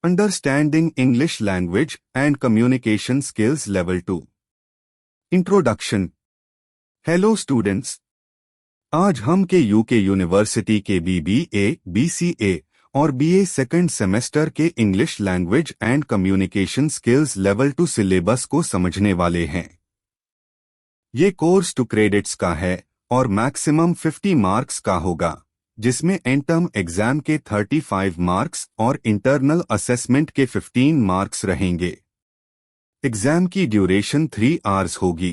Understanding English Language and Communication Skills Level 2. Introduction. Hello students. आज हम के UK university के BBA, BCA और BA सेकंड सेमेस्टर के English language and communication skills level 2 syllabus को समझने वाले हैं। ये कोर्स 2 क्रेडिट्स का है और मैक्सिमम 50 मार्क्स का होगा, जिसमें एंड टर्म एग्जाम के 35 मार्क्स और इंटरनल असेसमेंट के 15 मार्क्स रहेंगे। एग्जाम की ड्यूरेशन 3 आवर्स होगी।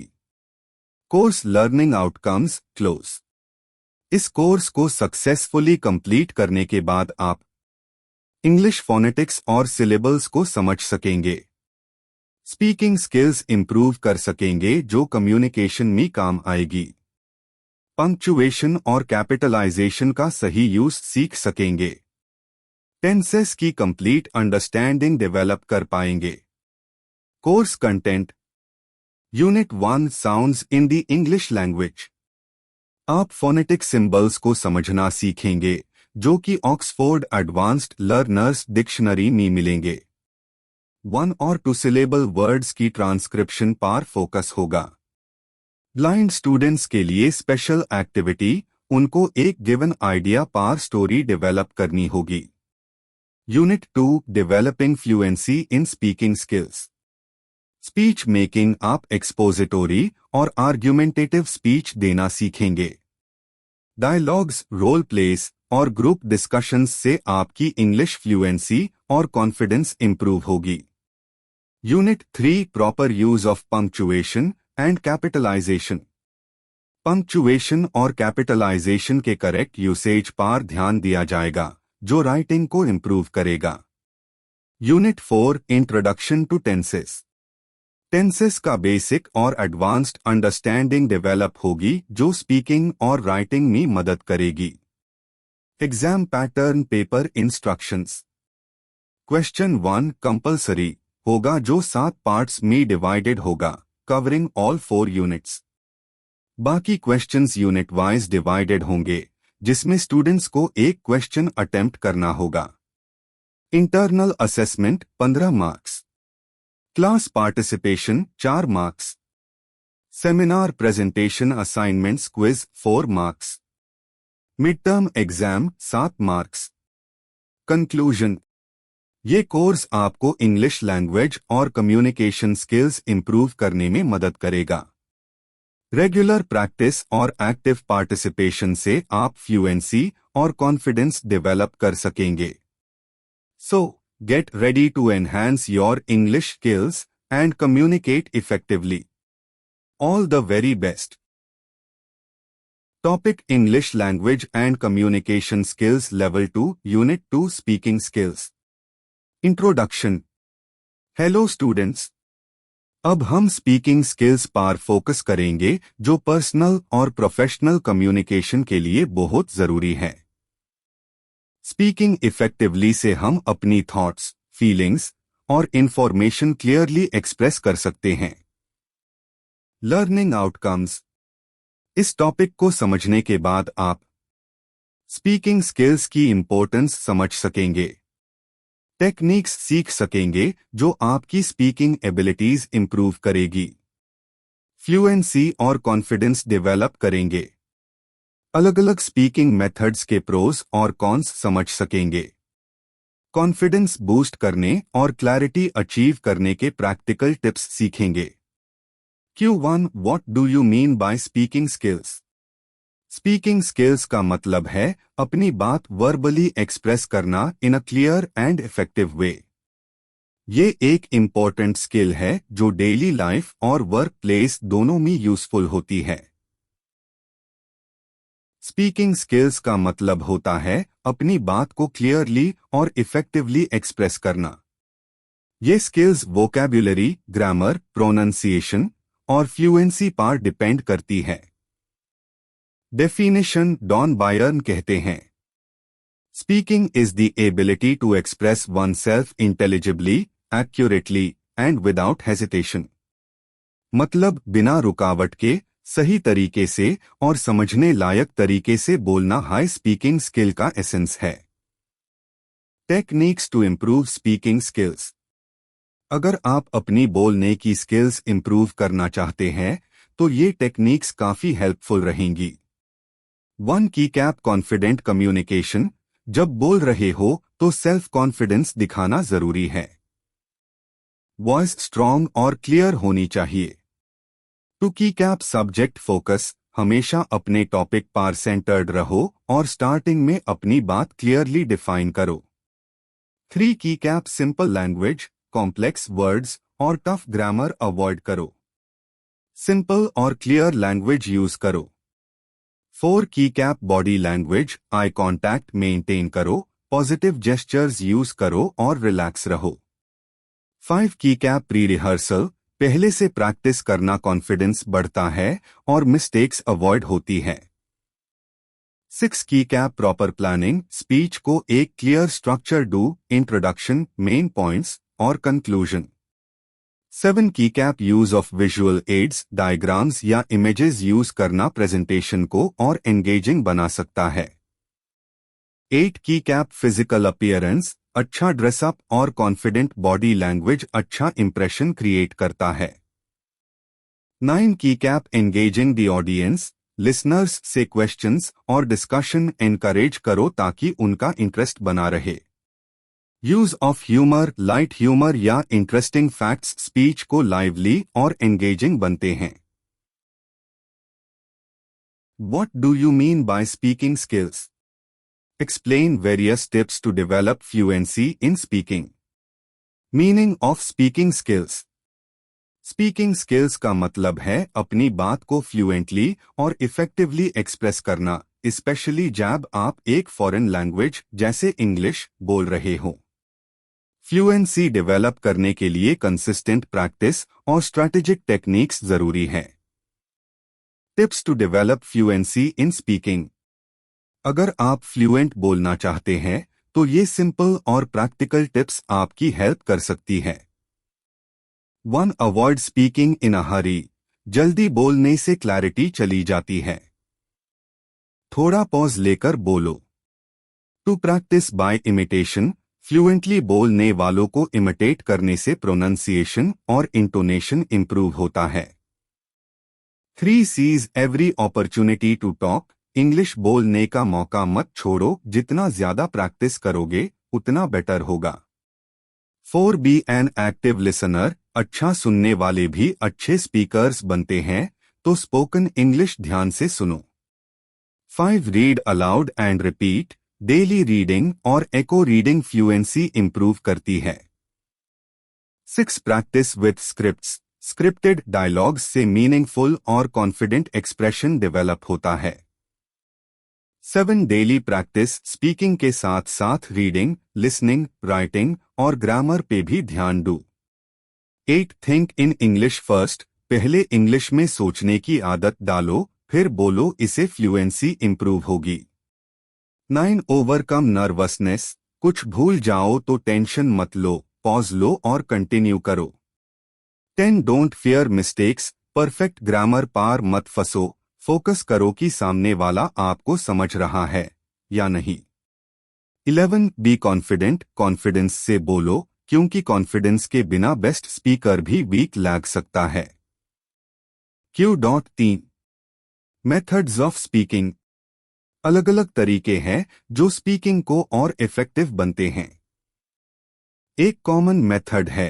Course learning outcomes close. इस कोर्स को सक्सेसफुली कंप्लीट करने के बाद आप इंग्लिश फोनेटिक्स और सिलेबल्स को समझ सकेंगे, स्पीकिंग स्किल्स इंप्रूव कर सकेंगे जो कम्युनिकेशन में काम आएगी, पंक्चुएशन और कैपिटलाइजेशन का सही यूज सीख सकेंगे, टेंसेस की कंप्लीट अंडरस्टैंडिंग डेवलप कर पाएंगे। Course content. Unit 1 sounds in the English language. आप फोनेटिक सिंबल्स को समझना सीखेंगे जो कि ऑक्सफोर्ड एडवांस्ड लर्नर्स डिक्शनरी में मिलेंगे। 1 और 2 सिलेबल वर्ड्स की ट्रांसक्रिप्शन पर फोकस होगा। ब्लाइंड स्टूडेंट्स के लिए स्पेशल एक्टिविटी, उनको एक गिवन आइडिया पर स्टोरी डेवलप करनी होगी। Unit 2 developing fluency in speaking skills. Speech making. आप एक्सपोजिटोरी और आर्ग्यूमेंटेटिव स्पीच देना सीखेंगे। डायलॉग्स, रोल प्लेस और ग्रुप डिस्कशंस से आपकी इंग्लिश फ्लुएंसी और कॉन्फिडेंस इंप्रूव होगी। Unit 3 proper use of punctuation and capitalization. Punctuation और कैपिटलाइजेशन के करेक्ट यूसेज पर ध्यान दिया जाएगा, जो राइटिंग को इंप्रूव करेगा। Unit 4 introduction to tenses. Tenses का बेसिक और एडवांस्ड अंडरस्टैंडिंग डेवलप होगी जो स्पीकिंग और राइटिंग में मदद करेगी। Exam pattern paper instructions. Question 1 compulsory होगा जो 7 पार्ट्स में डिवाइडेड होगा, कवरिंग ऑल 4 यूनिट्स। बाकी क्वेश्चंस यूनिट वाइज डिवाइडेड होंगे, जिसमें स्टूडेंट्स को एक क्वेश्चन अटेम्प्ट करना होगा। Internal assessment 15 marks. Class participation 4 marks. Seminar presentation assignments quiz 4 marks. Mid term exam 7 marks. Conclusion. ये कोर्स आपको इंग्लिश लैंग्वेज और कम्युनिकेशन स्किल्स इंप्रूव करने में मदद करेगा। रेगुलर प्रैक्टिस और एक्टिव पार्टिसिपेशन से आप फ्लुएंसी और कॉन्फिडेंस डेवलप कर सकेंगे। सो get ready to enhance your English skills and communicate effectively. All the very best. Topic English Language and Communication Skills Level 2 Unit 2 Speaking Skills. Introduction. Hello students. अब हम speaking skills पर focus करेंगे जो personal और professional communication के लिए बहुत जरूरी है। स्पीकिंग इफेक्टिवली से हम अपनी थॉट्स, फीलिंग्स और इंफॉर्मेशन क्लियरली एक्सप्रेस कर सकते हैं। Learning outcomes. इस टॉपिक को समझने के बाद आप स्पीकिंग स्किल्स की इंपॉर्टेंस समझ सकेंगे, टेक्निक्स सीख सकेंगे जो आपकी स्पीकिंग एबिलिटीज इंप्रूव करेगी, फ्लुएंसी और कॉन्फिडेंस डेवलप करेंगे, अलग अलग स्पीकिंग मेथड्स के प्रोस और कॉन्स समझ सकेंगे, कॉन्फिडेंस बूस्ट करने और क्लैरिटी अचीव करने के प्रैक्टिकल टिप्स सीखेंगे। Q1 what do you mean by speaking skills? Speaking skills का मतलब है अपनी बात वर्बली एक्सप्रेस करना in a clear and effective way. ये एक इम्पॉर्टेंट स्किल है जो डेली लाइफ और वर्क प्लेस दोनों में यूजफुल होती है। स्पीकिंग स्किल्स का मतलब होता है अपनी बात को क्लियरली और इफेक्टिवली एक्सप्रेस करना। ये स्किल्स वोकैब्युलरी, ग्रामर, प्रोनंसिएशन और फ्लुएंसी पर डिपेंड करती है। डेफिनेशन डॉन बायर्न कहते हैं, speaking is the ability to express oneself intelligibly, accurately and without hesitation. मतलब बिना रुकावट के सही तरीके से और समझने लायक तरीके से बोलना हाई स्पीकिंग स्किल का एसेंस है। Techniques to improve speaking skills. अगर आप अपनी बोलने की स्किल्स इम्प्रूव करना चाहते हैं तो ये टेक्निक्स काफी हेल्पफुल रहेंगी। 1 की कैप कॉन्फिडेंट कम्युनिकेशन। जब बोल रहे हो तो सेल्फ कॉन्फिडेंस दिखाना जरूरी है। वॉइस स्ट्रॉन्ग और क्लियर होनी चाहिए। 2 की कैप सब्जेक्ट फोकस। हमेशा अपने टॉपिक पर सेंटर्ड रहो और स्टार्टिंग में अपनी बात क्लियरली डिफाइन करो। 3 की cap simple language. Complex words और टफ ग्रामर अवॉइड करो। सिंपल और क्लियर लैंग्वेज यूज करो। 4 की cap body language. Eye contact maintain करो, पॉजिटिव जेस्चर्स यूज करो और रिलैक्स रहो। 5 की कैप प्री रिहर्सल। पहले से प्रैक्टिस करना कॉन्फिडेंस बढ़ता है और मिस्टेक्स अवॉइड होती है। 6 की कैप प्रॉपर प्लानिंग। स्पीच को एक क्लियर स्ट्रक्चर दो, इंट्रोडक्शन, मेन पॉइंट्स और कंक्लूजन। 7 की cap use of visual aids, diagrams या इमेजेस यूज करना प्रेजेंटेशन को और एंगेजिंग बना सकता है। 8 की कैप फिजिकल अपीयरेंस। अच्छा ड्रेसअप और कॉन्फिडेंट बॉडी लैंग्वेज अच्छा इंप्रेशन क्रिएट करता है। 9 की cap engaging the audience. Listeners से क्वेश्चंस और डिस्कशन एनकरेज करो ताकि उनका इंटरेस्ट बना रहे। Use of humour. Light humour या इंटरेस्टिंग फैक्ट्स स्पीच को लाइवली और एंगेजिंग बनते हैं। What do you mean by speaking skills? Explain various tips to develop fluency in speaking. Meaning of speaking skills. Speaking skills का मतलब है अपनी बात को फ्लुएंटली और इफेक्टिवली एक्सप्रेस करना, स्पेशली जब आप एक फॉरेन लैंग्वेज जैसे इंग्लिश बोल रहे हो। फ्लुएंसी डेवलप करने के लिए कंसिस्टेंट प्रैक्टिस और स्ट्रैटेजिक टेक्निक्स जरूरी है। Tips to develop fluency in speaking. अगर आप फ्लुएंट बोलना चाहते हैं तो ये सिंपल और प्रैक्टिकल टिप्स आपकी हेल्प कर सकती है। 1. अवॉइड स्पीकिंग इन अ हरी। जल्दी बोलने से क्लैरिटी चली जाती है। थोड़ा पॉज लेकर बोलो। 2. Practice by imitation. फ्लुएंटली बोलने वालों को इमिटेट करने से प्रोनंसिएशन और इंटोनेशन इंप्रूव होता है। 3. Seize every opportunity to talk. English बोलने का मौका मत छोड़ो, जितना ज्यादा प्रैक्टिस करोगे उतना बेटर होगा। 4. Be an active listener. अच्छा सुनने वाले भी अच्छे स्पीकर्स बनते हैं, तो स्पोकन इंग्लिश ध्यान से सुनो। 5. Read aloud and repeat. Daily reading और एको रीडिंग फ्लुएंसी इंप्रूव करती है। 6. Practice with scripts. Scripted dialogues से मीनिंगफुल और कॉन्फिडेंट एक्सप्रेशन डेवलप होता है। 7. Daily practice. स्पीकिंग के साथ साथ रीडिंग, लिसनिंग, राइटिंग और ग्रामर पे भी ध्यान दो। 8. Think in English first. पहले इंग्लिश में सोचने की आदत डालो, फिर बोलो, इसे फ्लुएंसी इंप्रूव होगी। 9. Overcome nervousness. कुछ भूल जाओ तो टेंशन मत लो, पॉज लो और कंटिन्यू करो। 10. Don't fear mistakes. Perfect grammar पार मत फंसो, फोकस करो कि सामने वाला आपको समझ रहा है या नहीं। 11. Be confident. कॉन्फिडेंस से बोलो, क्योंकि कॉन्फिडेंस के बिना बेस्ट स्पीकर भी वीक लग सकता है। Q.3. Methods of speaking. अलग अलग तरीके हैं जो स्पीकिंग को और इफेक्टिव बनते हैं। एक कॉमन मेथड है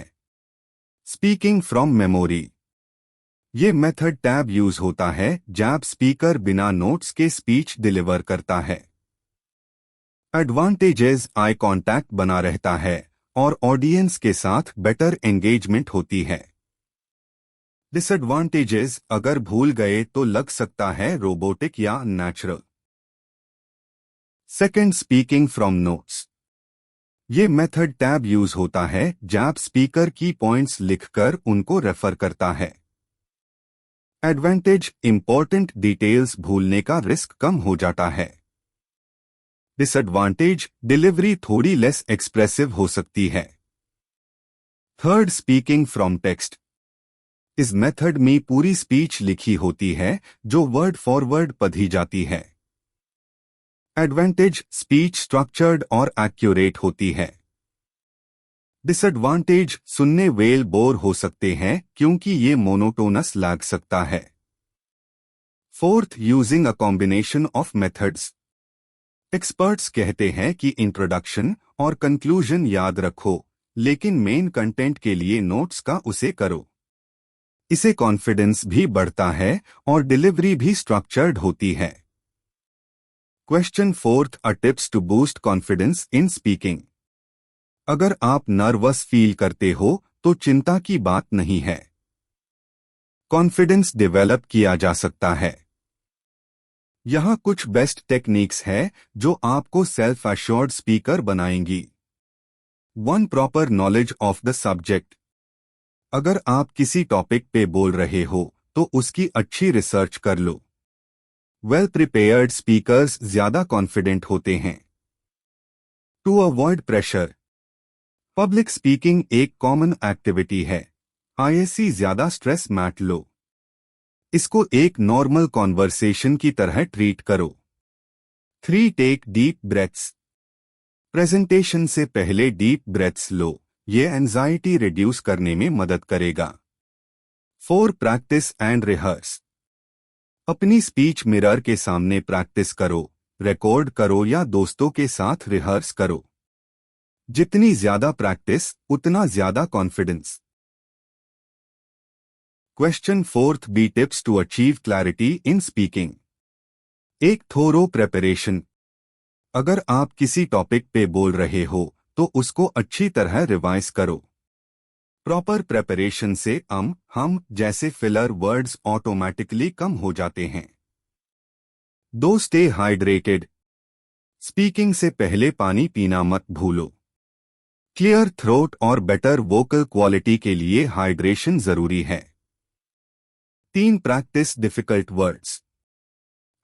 स्पीकिंग फ्रॉम मेमोरी। ये मेथड टैब यूज होता है जब स्पीकर बिना नोट्स के स्पीच डिलीवर करता है। एडवांटेजेस। आई कांटेक्ट बना रहता है और ऑडियंस के साथ बेटर एंगेजमेंट होती है। डिसएडवांटेजेस। अगर भूल गए तो लग सकता है रोबोटिक या natural. Second, speaking from notes. ये मेथड टैब यूज होता है जब स्पीकर की पॉइंट्स लिखकर उनको रेफर करता है। एडवांटेज। इंपॉर्टेंट डिटेल्स भूलने का रिस्क कम हो जाता है। डिसएडवांटेज। डिलीवरी थोड़ी लेस एक्सप्रेसिव हो सकती है। Third, speaking from text. इस मेथड में पूरी स्पीच लिखी होती है जो वर्ड फॉर वर्ड पढ़ी जाती है। एडवांटेज, स्पीच स्ट्रक्चर्ड और एक्यूरेट होती है। डिसएडवांटेज, सुनने वेल बोर हो सकते हैं क्योंकि ये मोनोटोनस लग सकता है। Fourth, using a combination of methods. Experts कहते हैं कि इंट्रोडक्शन और कंक्लूजन याद रखो, लेकिन मेन कंटेंट के लिए नोट्स का उसे करो। इसे कॉन्फिडेंस भी बढ़ता है और डिलीवरी भी स्ट्रक्चर्ड होती है। Question fourth, a tips to boost confidence in speaking. अगर आप नर्वस फील करते हो तो चिंता की बात नहीं है। कॉन्फिडेंस डेवलप किया जा सकता है। यहाँ कुछ बेस्ट टेक्निक्स है जो आपको सेल्फ अश्योर्ड स्पीकर बनाएंगी। 1. Proper knowledge of the subject. अगर आप किसी टॉपिक पे बोल रहे हो तो उसकी अच्छी रिसर्च कर लो। वेल प्रिपेयर्ड स्पीकर्स ज्यादा कॉन्फिडेंट होते हैं। To avoid pressure. Public speaking एक कॉमन एक्टिविटी है। आईएससी ज्यादा स्ट्रेस मत लो। इसको एक नॉर्मल कॉन्वर्सेशन की तरह ट्रीट करो। 3. Take deep breaths. प्रेजेंटेशन से पहले डीप ब्रेथ्स लो, ये एंजाइटी रिड्यूस करने में मदद करेगा। 4. Practice and rehearse. अपनी स्पीच मिरर के सामने प्रैक्टिस करो, रिकॉर्ड करो या दोस्तों के साथ रिहर्स करो। जितनी ज्यादा प्रैक्टिस उतना ज्यादा confidence. Question fourth, B tips to achieve clarity in speaking. एक थोरो प्रेपरेशन। अगर आप किसी टॉपिक पे बोल रहे हो तो उसको अच्छी तरह रिवाइज करो। प्रॉपर प्रेपरेशन से हम जैसे फिलर वर्ड्स ऑटोमेटिकली कम हो जाते हैं। 2. Stay hydrated. स्पीकिंग से पहले पानी पीना मत भूलो। क्लियर थ्रोट और बेटर वोकल क्वालिटी के लिए हाइड्रेशन जरूरी है। 3. Practice difficult words.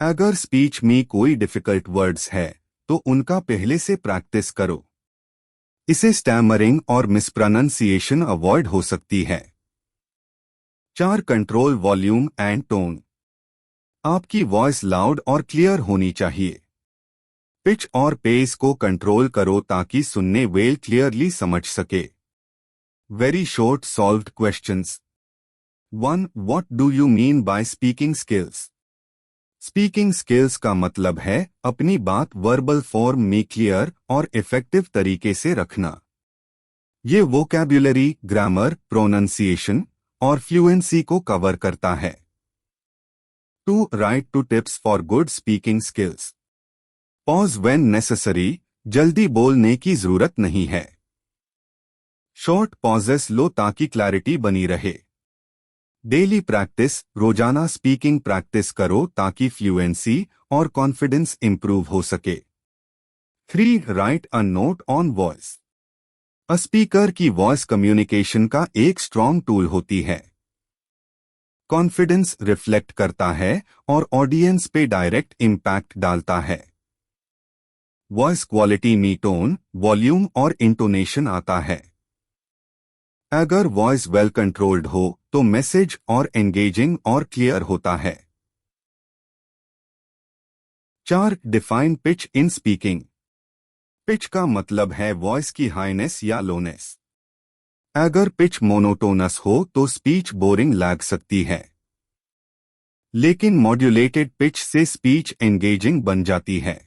अगर स्पीच में कोई डिफिकल्ट वर्ड्स है तो उनका पहले से प्रैक्टिस करो। इसे स्टैमरिंग और मिसप्रोनाउंसिएशन अवॉइड हो सकती है। 4. Control volume and tone. आपकी वॉइस लाउड और क्लियर होनी चाहिए। पिच और पेस को कंट्रोल करो ताकि सुनने वेल क्लियरली समझ सके। Very short solved questions. 1. What do you mean by speaking skills. Speaking skills का मतलब है अपनी बात वर्बल फॉर्म में क्लियर और इफेक्टिव तरीके से रखना। ये वोकैब्युलरी, ग्रामर, प्रोनंसिएशन और फ्लुएंसी को कवर करता है। 2. Write two tips for good speaking skills. Pause when necessary. जल्दी बोलने की जरूरत नहीं है। शॉर्ट पॉजेस लो ताकि क्लैरिटी बनी रहे। डेली प्रैक्टिस, रोजाना स्पीकिंग प्रैक्टिस करो ताकि फ्लुएंसी और कॉन्फिडेंस इंप्रूव हो सके। 3. Right a note on voice. A speaker की वॉइस कम्युनिकेशन का एक स्ट्रॉन्ग टूल होती है। कॉन्फिडेंस रिफ्लेक्ट करता है और ऑडियंस पे डायरेक्ट इम्पैक्ट डालता है। वॉइस क्वालिटी में टोन, वॉल्यूम और इंटोनेशन आता है। अगर वॉइस वेल कंट्रोल्ड हो तो मैसेज और एंगेजिंग और क्लियर होता है। 4. Define pitch in speaking. Pitch का मतलब है वॉइस की हाईनेस या लोनेस। अगर पिच मोनोटोनस हो तो स्पीच बोरिंग लग सकती है, लेकिन मॉड्यूलेटेड पिच से स्पीच एंगेजिंग बन जाती है।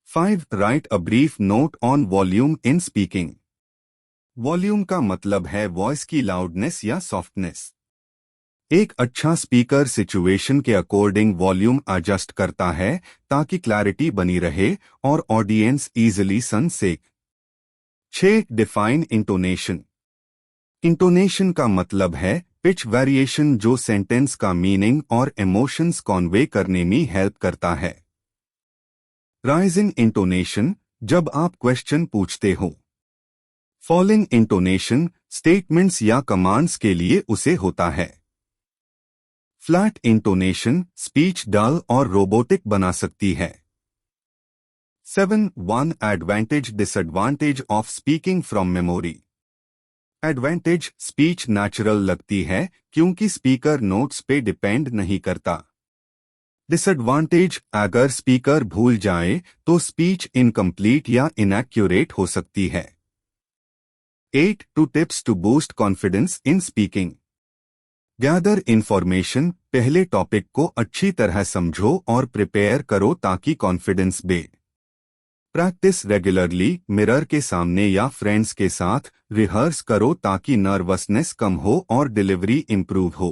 5. Right a brief note on volume in speaking. Volume का मतलब है वॉइस की लाउडनेस या सॉफ्टनेस। एक अच्छा स्पीकर सिचुएशन के अकॉर्डिंग वॉल्यूम एडजस्ट करता है ताकि क्लैरिटी बनी रहे और ऑडियंस इजीली सुन सके। 6. Define intonation. इंटोनेशन का मतलब है पिच वेरिएशन जो सेंटेंस का मीनिंग और इमोशंस कॉन्वे करने में हेल्प करता है। राइजिंग इंटोनेशन, जब आप क्वेश्चन पूछते हो। फॉलिंग इंटोनेशन, स्टेटमेंट्स या कमांड्स के लिए उसे होता है। फ्लैट इंटोनेशन स्पीच डल और रोबोटिक बना सकती है। 7. 1. Advantage disadvantage of speaking from memory. Advantage, speech natural लगती है क्योंकि स्पीकर नोट्स पे डिपेंड नहीं करता। डिसएडवांटेज, अगर स्पीकर भूल जाए तो स्पीच इनकम्प्लीट या इनएक्यूरेट हो सकती है। 8 two tips to boost confidence in speaking. Gather information, पहले टॉपिक को अच्छी तरह समझो और प्रिपेयर करो ताकि कॉन्फिडेंस बे। प्रैक्टिस रेगुलरली, मिरर के सामने या फ्रेंड्स के साथ रिहर्स करो ताकि नर्वसनेस कम हो और डिलीवरी इंप्रूव हो।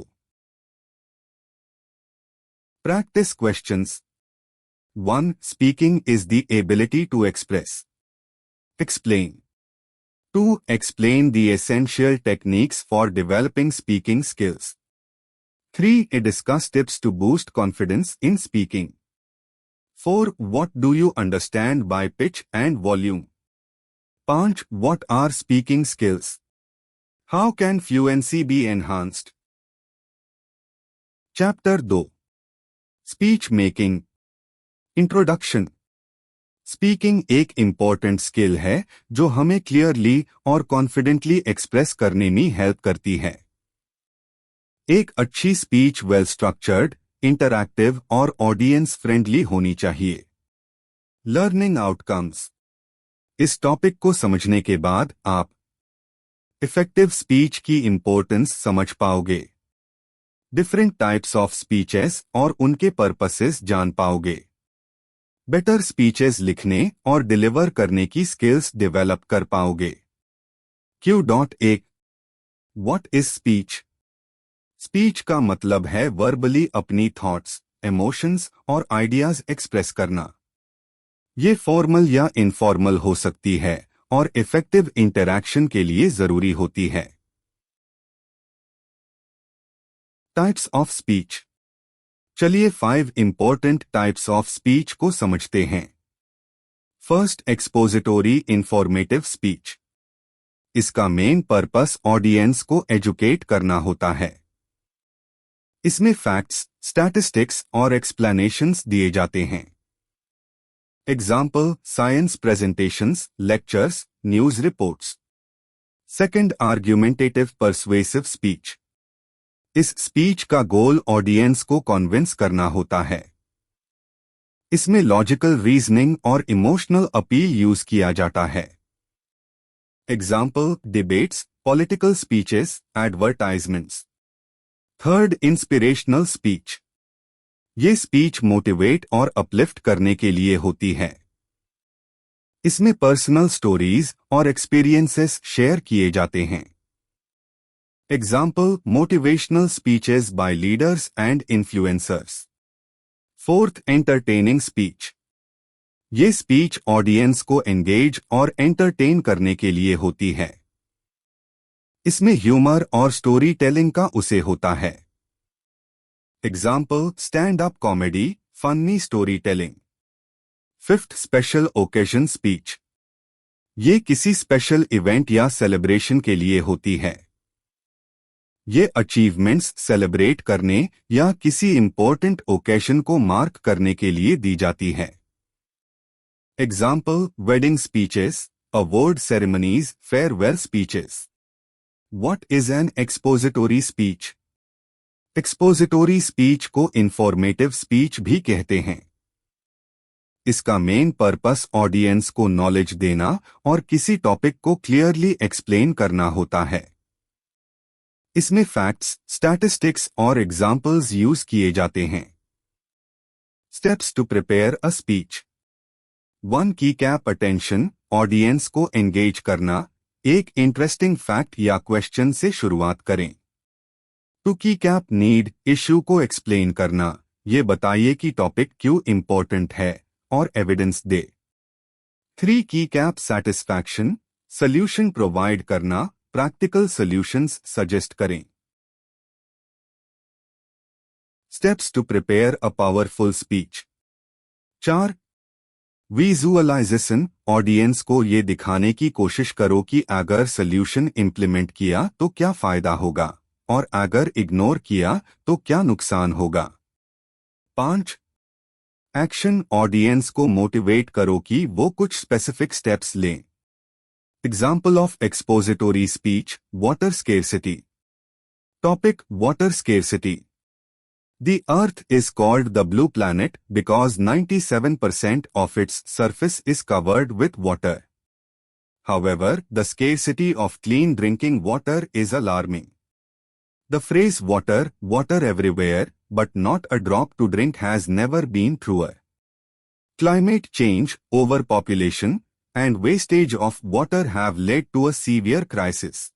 Practice questions. 1. Speaking is the ability to express. Explain. 2. Explain the essential techniques for developing speaking skills. 3. Discuss tips to boost confidence in speaking. 4. What do you understand by pitch and volume? 5. What are speaking skills? How can fluency be enhanced? Chapter 2. Speech making. Introduction. Speaking एक important skill है जो हमें clearly और confidently express करने में help करती है। एक अच्छी स्पीच वेल स्ट्रक्चर्ड, इंटरैक्टिव और ऑडियंस फ्रेंडली होनी चाहिए। Learning outcomes. इस टॉपिक को समझने के बाद आप इफेक्टिव स्पीच की इंपॉर्टेंस समझ पाओगे, डिफरेंट टाइप्स ऑफ स्पीचेस और उनके पर्पसेस जान पाओगे, बेटर स्पीचेस लिखने और डिलीवर करने की स्किल्स डेवलप कर पाओगे। Q.A. What is speech? Speech का मतलब है वर्बली अपनी थॉट्स, इमोशंस और आइडियाज एक्सप्रेस करना। ये फॉर्मल या इनफॉर्मल हो सकती है और इफेक्टिव इंटरैक्शन के लिए जरूरी होती है। Types of speech. चलिए 5 इंपॉर्टेंट टाइप्स ऑफ स्पीच को समझते हैं। First, एक्सपोजिटोरी informative speech. इसका मेन पर्पस ऑडियंस को एजुकेट करना होता है। इसमें फैक्ट्स, स्टैटिस्टिक्स और एक्सप्लेनेशंस दिए जाते हैं। Example, science presentations, lectures, news reports. Second, argumentative persuasive speech. इस स्पीच का गोल ऑडियंस को कन्विंस करना होता है। इसमें लॉजिकल रीजनिंग और इमोशनल अपील यूज किया जाता है। Example, debates, political speeches, advertisements. Third, inspirational speech. ये स्पीच मोटिवेट और अपलिफ्ट करने के लिए होती है। इसमें पर्सनल स्टोरीज और एक्सपीरियंसेस शेयर किए जाते हैं। Example, motivational speeches by leaders and influencers. Fourth, entertaining speech. ये स्पीच ऑडियंस को एंगेज और एंटरटेन करने के लिए होती है। इसमें ह्यूमर और स्टोरी टेलिंग का उसे होता है। Example, stand up comedy, funny story telling. Fifth, special occasion speech. ये किसी स्पेशल इवेंट या सेलिब्रेशन के लिए होती है। ये अचीवमेंट्स सेलिब्रेट करने या किसी इंपॉर्टेंट ओकेशन को मार्क करने के लिए दी जाती है। Example, wedding speeches, award ceremonies, farewell speeches. What is an एक्सपोजिटोरी speech? एक्सपोजिटोरी speech को इंफॉर्मेटिव स्पीच भी कहते हैं। इसका मेन पर्पस ऑडियंस को नॉलेज देना और किसी टॉपिक को क्लियरली एक्सप्लेन करना होता है। इसमें फैक्ट्स, स्टैटिस्टिक्स और एग्जाम्पल्स यूज किए जाते हैं। Steps to prepare a speech. 1. Keycap attention, audience को एंगेज करना। एक इंटरेस्टिंग फैक्ट या क्वेश्चन से शुरुआत करें। 2. की कैप नीड, इश्यू को एक्सप्लेन करना। ये बताइए कि टॉपिक क्यों इंपॉर्टेंट है और एविडेंस दे। 3. Keycap satisfaction, solution provide करना, प्रैक्टिकल सॉल्यूशंस सजेस्ट करें। Steps to prepare a powerful speech. 4. Visualisation, audience को ये दिखाने की कोशिश करो कि अगर सॉल्यूशन इंप्लीमेंट किया तो क्या फायदा होगा और अगर इग्नोर किया तो क्या नुकसान होगा। 5. एक्शन, ऑडियंस को मोटिवेट करो कि वो कुछ स्पेसिफिक स्टेप्स लें। Example of एक्सपोजिटोरी speech, water scarcity. Topic, water scarcity. The Earth is called the blue planet because 97% of its surface is covered with water. However, the scarcity of clean drinking water is alarming. The phrase water everywhere, but not a drop to drink has never been truer. Climate change, overpopulation, and wastage of water have led to a severe crisis.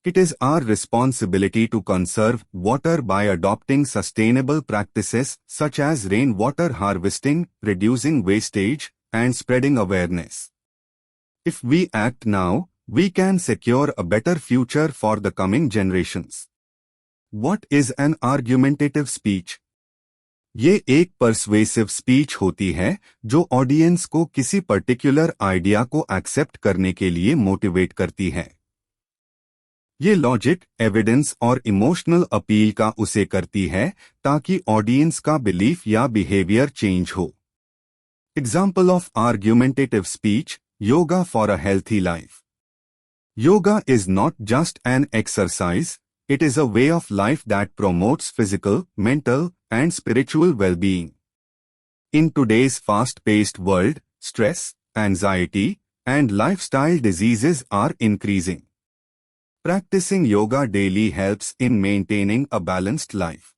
It is our responsibility to conserve water by adopting sustainable practices such as rainwater harvesting, reducing wastage, and spreading awareness. If we act now, we can secure a better future for the coming generations. What is an argumentative speech? ये एक persuasive speech होती है जो audience को किसी particular idea को accept करने के लिए मोटिवेट करती है। ये लॉजिक, एविडेंस और इमोशनल अपील का उसे करती है ताकि ऑडियंस का बिलीफ या बिहेवियर चेंज हो। Example of argumentative speech, yoga for a healthy life. Yoga is not just an exercise, it is a way of life that promotes physical, mental, and spiritual well-being. In today's fast-paced world, stress, anxiety, and lifestyle diseases are increasing. Practicing yoga daily helps in maintaining a balanced life.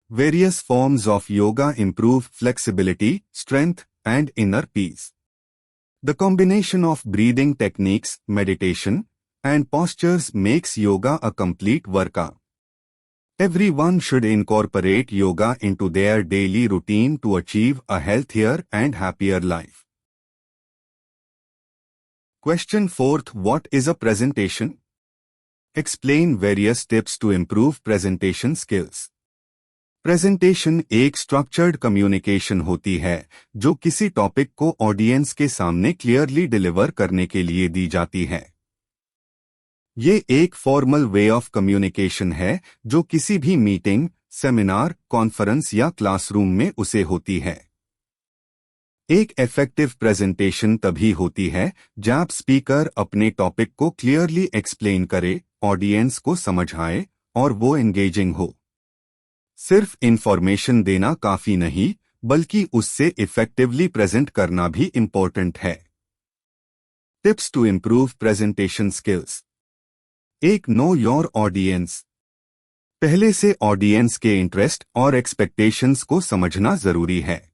Various forms of yoga improve flexibility, strength, and inner peace. The combination of breathing techniques, meditation, and postures makes yoga a complete workout. Everyone should incorporate yoga into their daily routine to achieve a healthier and happier life. Question 4th. What is a presentation? Explain various tips to improve presentation skills. Presentation एक structured communication होती है जो किसी topic को audience के सामने clearly deliver करने के लिए दी जाती है। ये एक फॉर्मल वे ऑफ कम्युनिकेशन है जो किसी भी मीटिंग, सेमिनार, कॉन्फ्रेंस या क्लासरूम में उसे होती है। एक इफेक्टिव प्रेजेंटेशन तभी होती है जब स्पीकर अपने टॉपिक को क्लियरली एक्सप्लेन करे, ऑडियंस को समझ आए और वो एंगेजिंग हो। सिर्फ इंफॉर्मेशन देना काफी नहीं, बल्कि उससे इफेक्टिवली प्रेजेंट करना भी इम्पोर्टेंट है। Tips to improve presentation skills. एक, नो योर ऑडियंस। पहले से ऑडियंस के इंटरेस्ट और एक्सपेक्टेशंस को समझना जरूरी है।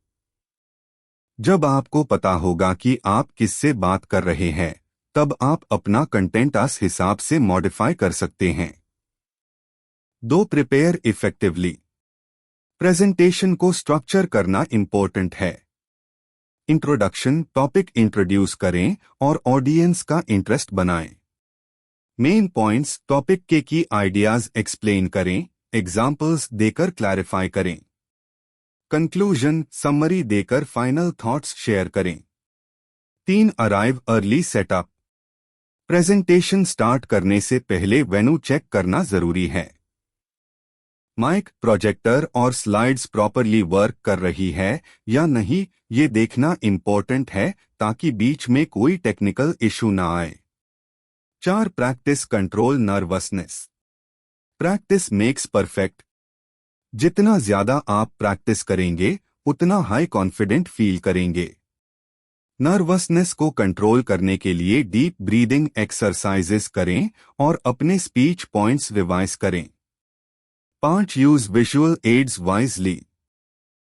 जब आपको पता होगा कि आप किससे बात कर रहे हैं, तब आप अपना कंटेंट उस हिसाब से मॉडिफाई कर सकते हैं। 2, प्रिपेयर इफेक्टिवली। प्रेजेंटेशन को स्ट्रक्चर करना इंपॉर्टेंट है। इंट्रोडक्शन, टॉपिक इंट्रोड्यूस करें और ऑडियंस का इंटरेस्ट बनाएं। मेन पॉइंट्स, टॉपिक के की आइडियाज एक्सप्लेन करें, एग्जाम्पल्स देकर क्लैरिफाई करें। कंक्लूजन, समरी देकर फाइनल थॉट्स शेयर करें। 3, arrive early setup. Presentation start करने से पहले वेन्यू चेक करना जरूरी है। माइक, प्रोजेक्टर और स्लाइड्स प्रॉपरली वर्क कर रही है या नहीं, ये देखना इंपॉर्टेंट है ताकि बीच में कोई टेक्निकल इशू ना आए। 4, practice control nervousness. Practice makes perfect. जितना ज्यादा आप प्रैक्टिस करेंगे, उतना हाई कॉन्फिडेंट फील करेंगे। नर्वसनेस को कंट्रोल करने के लिए डीप ब्रीदिंग एक्सरसाइजेस करें और अपने स्पीच पॉइंट्स रिवाइज करें। 5, use visual aids wisely.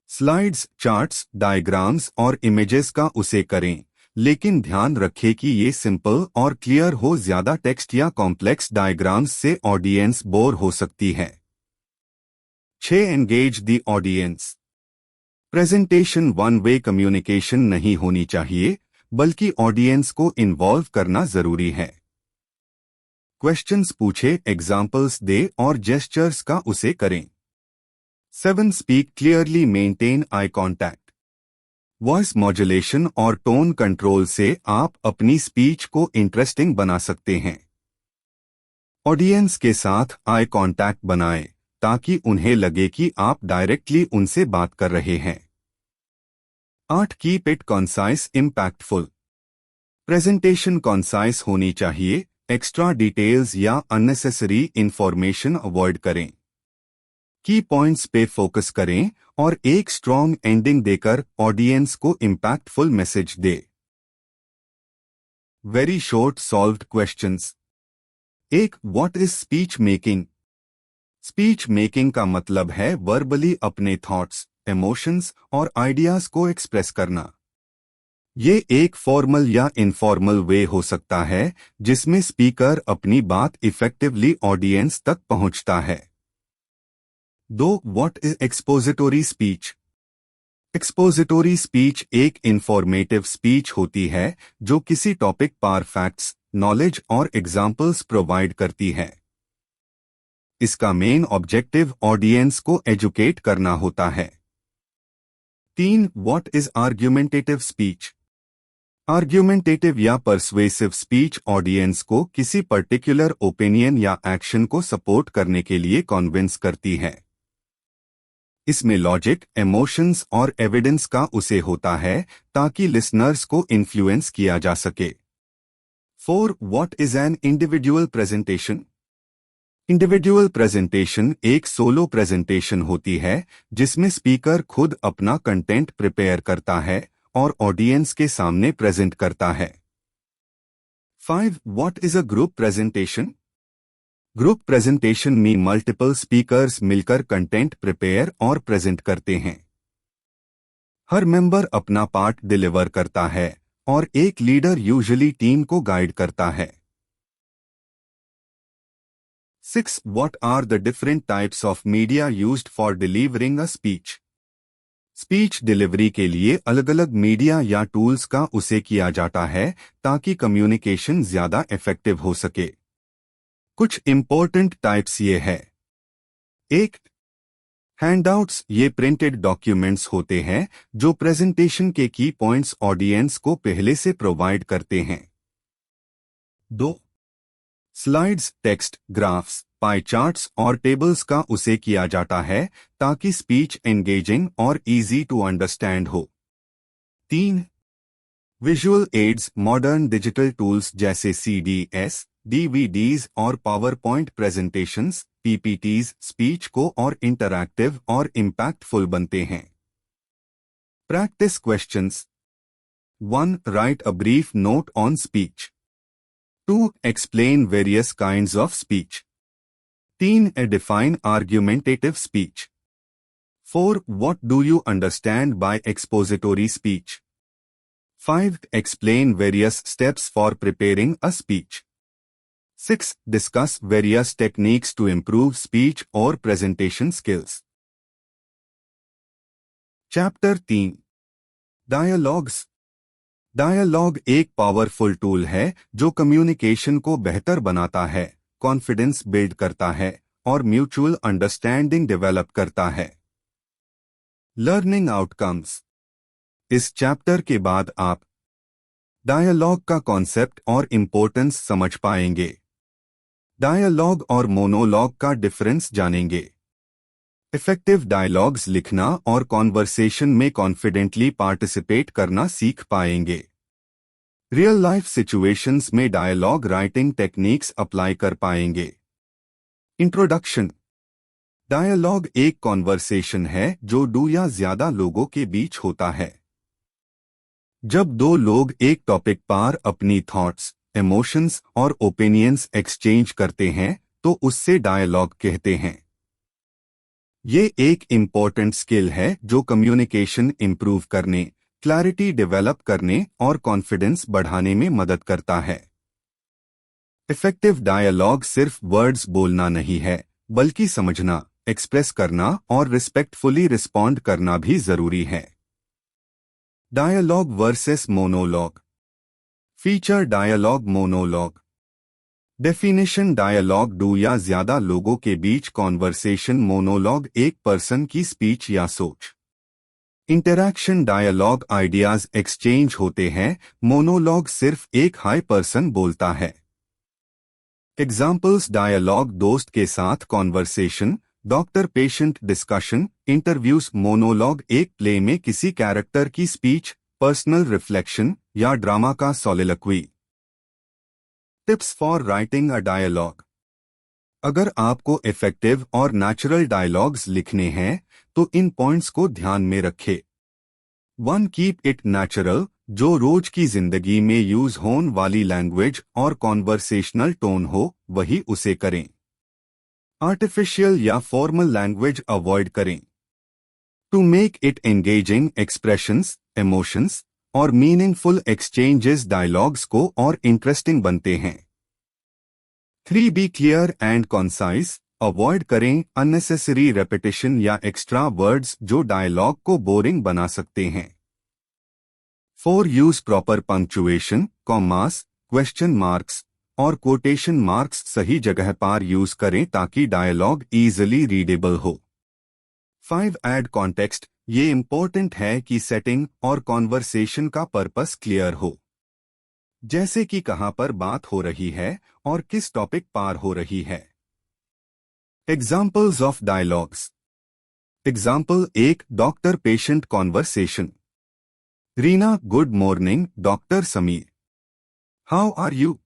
Slides, charts, diagrams और इमेजेस का उसे करें, लेकिन ध्यान रखें कि ये सिंपल और क्लियर हो। ज्यादा टेक्स्ट या कॉम्प्लेक्स डायग्राम्स से ऑडियंस बोर हो सकती है। 6, engage the audience. Presentation one way communication नहीं होनी चाहिए, बल्कि ऑडियंस को इन्वॉल्व करना जरूरी है। क्वेश्चंस पूछे, एग्जाम्पल्स दे और जेस्चर्स का उसे करें। 7, speak clearly, maintain eye contact. Voice modulation और टोन कंट्रोल से आप अपनी स्पीच को इंटरेस्टिंग बना सकते हैं। ऑडियंस के साथ आई कॉन्टैक्ट बनाएं ताकि उन्हें लगे कि आप डायरेक्टली उनसे बात कर रहे हैं। 8, keep it concise, impactful. Presentation concise होनी चाहिए, एक्स्ट्रा डिटेल्स या अननेसेसरी इंफॉर्मेशन अवॉइड करें। की पॉइंट्स पे फोकस करें और एक स्ट्रॉन्ग एंडिंग देकर ऑडियंस को इम्पैक्टफुल मैसेज दे। Very short solved questions. एक, what is speech making? Speech making का मतलब है वर्बली अपने थॉट्स, इमोशंस और आइडियाज को एक्सप्रेस करना। ये एक फॉर्मल या इनफॉर्मल वे हो सकता है जिसमें स्पीकर अपनी बात इफेक्टिवली ऑडियंस तक पहुंचता है। 2. What is एक्सपोजिटोरी speech? एक्सपोजिटोरी स्पीच एक इंफॉर्मेटिव स्पीच होती है जो किसी टॉपिक पर फैक्ट्स, नॉलेज और एग्जाम्पल्स प्रोवाइड करती है। इसका मेन ऑब्जेक्टिव ऑडियंस को एजुकेट करना होता है। 3. What is argumentative speech? Argumentative या परसुएसिव स्पीच ऑडियंस को किसी पर्टिकुलर ओपिनियन या एक्शन को सपोर्ट करने के लिए कन्विंस करती है। इसमें लॉजिक, इमोशंस और एविडेंस का उसे होता है ताकि लिसनर्स को इन्फ्लुएंस किया जा सके। 4. What is an individual presentation? Individual presentation एक सोलो प्रेजेंटेशन होती है जिसमें स्पीकर खुद अपना कंटेंट प्रिपेयर करता है और ऑडियंस के सामने प्रेजेंट करता है। 5. What is a group presentation? Group presentation में मल्टीपल स्पीकर्स मिलकर कंटेंट प्रिपेयर और प्रेजेंट करते हैं। हर मेंबर अपना पार्ट डिलीवर करता है और एक लीडर यूजुअली टीम को गाइड करता है। 6. What are the different types of media used for delivering a speech? Speech delivery के लिए अलग अलग मीडिया या टूल्स का उसे किया जाता है ताकि कम्युनिकेशन ज्यादा इफेक्टिव हो सके। कुछ इंपॉर्टेंट टाइप्स ये है। 1. हैंडआउट्स ये प्रिंटेड डॉक्यूमेंट्स होते हैं जो प्रेजेंटेशन के की पॉइंट्स ऑडियंस को पहले से प्रोवाइड करते हैं। 2. Slides text, graphs, pie charts और टेबल्स का उसे किया जाता है ताकि स्पीच एंगेजिंग और इजी टू अंडरस्टैंड हो। 3. Visual aids modern digital tools जैसे CDS, DVDs और power point presentations, PPTs speech को और इंटरैक्टिव और इम्पैक्टफुल बनते हैं। Practice questions. 1. Right a brief note on speech. 2. Explain various kinds of speech. 3. Define argumentative speech. 4. What do you understand by expository speech? 5. Explain various steps for preparing a speech. 6. Discuss various techniques to improve speech or presentation skills. Chapter 3. Dialogues. Dialogue एक powerful tool है जो communication को बेहतर बनाता है, confidence build करता है और म्यूचुअल अंडरस्टैंडिंग डेवलप करता है। Learning outcomes. इस चैप्टर के बाद आप डायलॉग का कॉन्सेप्ट और इम्पोर्टेंस समझ पाएंगे। डायलॉग और मोनोलॉग का डिफरेंस जानेंगे। इफेक्टिव डायलॉग्स लिखना और कॉन्वर्सेशन में कॉन्फिडेंटली पार्टिसिपेट करना सीख पाएंगे। रियल लाइफ सिचुएशंस में डायलॉग राइटिंग टेक्निक्स अप्लाई कर पाएंगे। इंट्रोडक्शन। डायलॉग एक कॉन्वर्सेशन है जो दो या ज्यादा लोगों के बीच होता है। जब दो लोग एक टॉपिक पर अपनी थॉट्स, इमोशंस और ओपिनियंस एक्सचेंज करते हैं तो उससे डायलॉग कहते हैं। ये एक इम्पॉर्टेंट स्किल है जो कम्युनिकेशन इंप्रूव करने, क्लैरिटी डेवलप करने और कॉन्फिडेंस बढ़ाने में मदद करता है। इफेक्टिव डायलॉग सिर्फ वर्ड्स बोलना नहीं है, बल्कि समझना, एक्सप्रेस करना और रिस्पेक्टफुली रिस्पॉन्ड करना भी जरूरी है। Dialogue versus monologue. Feature dialogue, monologue. Definition dialogue दो या ज्यादा लोगों के बीच कॉन्वर्सेशन, मोनोलॉग एक पर्सन की स्पीच या सोच। इंटरैक्शन डायलॉग आइडियाज एक्सचेंज होते हैं, मोनोलॉग सिर्फ एक हाई पर्सन बोलता है। एग्जाम्पल्स डायलॉग दोस्त के साथ conversation, doctor patient discussion, interviews. Monologue एक प्ले में किसी कैरेक्टर की स्पीच, पर्सनल रिफ्लेक्शन या ड्रामा का soliloquy. Tips for writing a dialogue. अगर आपको इफेक्टिव और नेचुरल डायलॉग्स लिखने हैं तो इन पॉइंट्स को ध्यान में रखें। 1. कीप इट नेचुरल, जो रोज की जिंदगी में यूज होने वाली लैंग्वेज और कॉन्वर्सेशनल टोन हो वही उसे करें। आर्टिफिशियल या फॉर्मल लैंग्वेज अवॉइड करें। To make it engaging, expressions, emotions और मीनिंगफुल एक्सचेंजेस डायलॉग्स को और इंटरेस्टिंग बनते हैं। 3. Be clear and concise, avoid करें अननेसेसरी रेपिटेशन या एक्स्ट्रा वर्ड्स जो डायलॉग को बोरिंग बना सकते हैं। 4. Use proper punctuation, commas, question marks और कोटेशन मार्क्स सही जगह पर यूज करें ताकि डायलॉग इजीली रीडेबल हो। 5. ऐड कॉन्टेक्स्ट, ये इंपॉर्टेंट है कि सेटिंग और कॉन्वर्सेशन का पर्पस क्लियर हो, जैसे कि कहां पर बात हो रही है और किस टॉपिक पर हो रही है। Examples of dialogues. Example 1. Doctor patient conversation. Reena, good morning doctor Sameer. How are you?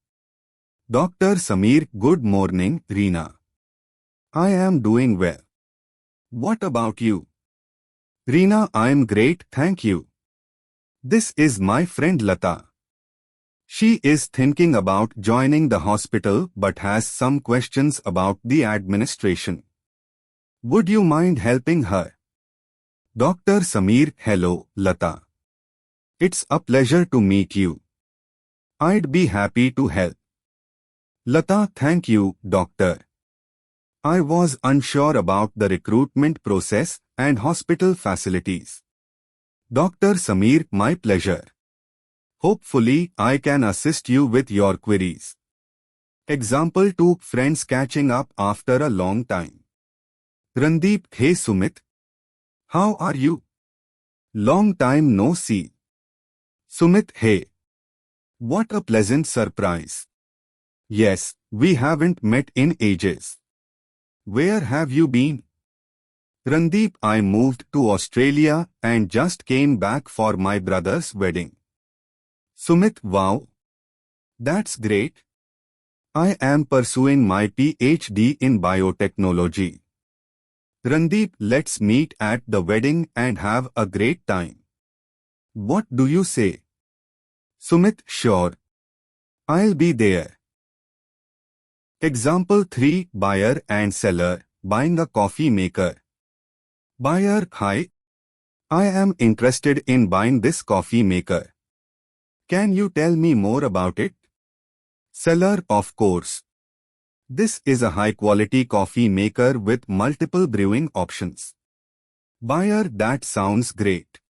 Doctor Sameer, good morning Reena. I am doing well. What about you? Reena, I'm great, thank you. This is my friend Lata. She is thinking about joining the hospital but has some questions about the administration. Would you mind helping her? Dr. Sameer, hello, Lata. It's a pleasure to meet you. I'd be happy to help. Lata, thank you, doctor. I was unsure about the recruitment process and hospital facilities. Dr. Sameer, my pleasure. Hopefully, I can assist you with your queries. Example 2. Friends catching up after a long time. Randeep, hey Sumit. How are you? Long time no see. Sumit, hey. What a pleasant surprise. Yes, we haven't met in ages. Where have you been? Randeep, I moved to Australia and just came back for my brother's wedding. Sumit, wow. That's great. I am pursuing my PhD in biotechnology. Randeep, let's meet at the wedding and have a great time. What do you say? Sumit, sure. I'll be there. Example 3. Buyer and seller, buying a coffee maker. Buyer, hi. I am interested in buying this coffee maker. Can you tell me more about it? Seller, of course. This is a high-quality coffee maker with multiple brewing options. Buyer, that sounds great.